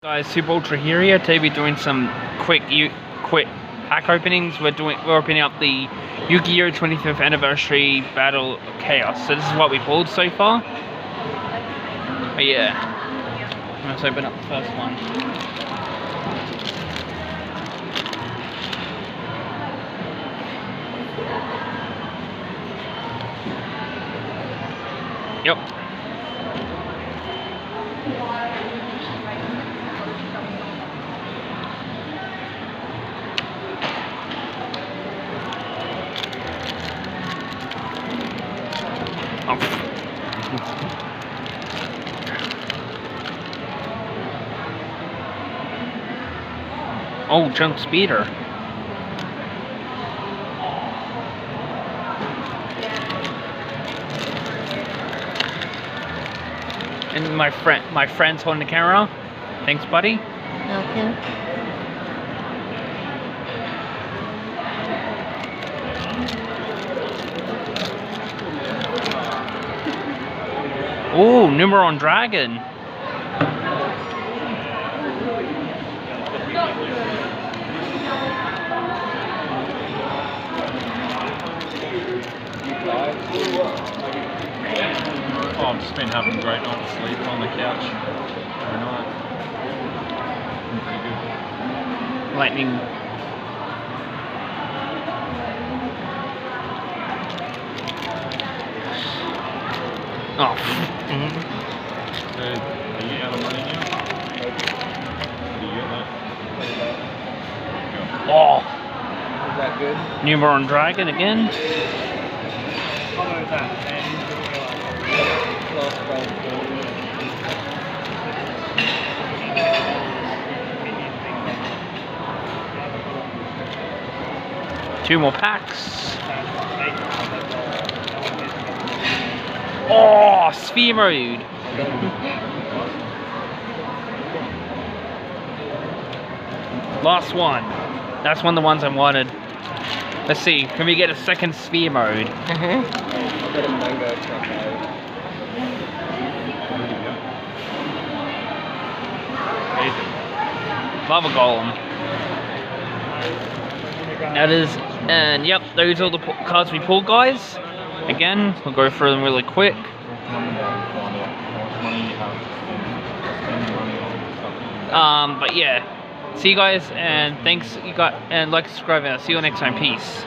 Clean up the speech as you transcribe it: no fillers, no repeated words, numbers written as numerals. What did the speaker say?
Guys, Super Ultra here. Today we're doing some quick pack openings. We're opening up the Yu-Gi-Oh 25th Anniversary Battle of Chaos. So this is what we pulled so far. But yeah, let's open up the first one. Yep. Oh, Junk Speeder. And my friend's holding the camera. Thanks, buddy. Okay. Oh, Numeron Dragon. Oh, I've just been having a great night's sleep on the couch every night. Been pretty good. Lightning. Oh. So, are you out of money now? What do you get, mate? Oh. Is that good? Numeron Dragon again. Follow that and last gold. Two more packs. Oh, Sphere Mode. Last one. That's one of the ones I wanted. Let's see, can we get a second Sphere Mode? I've got a mango truck out. Lava Golem. That is, and yep, those are the cards we pulled, guys. Again, we'll go through them really quick. But yeah, see you guys, and thanks, and like, subscribe, and I'll see you next time. Peace.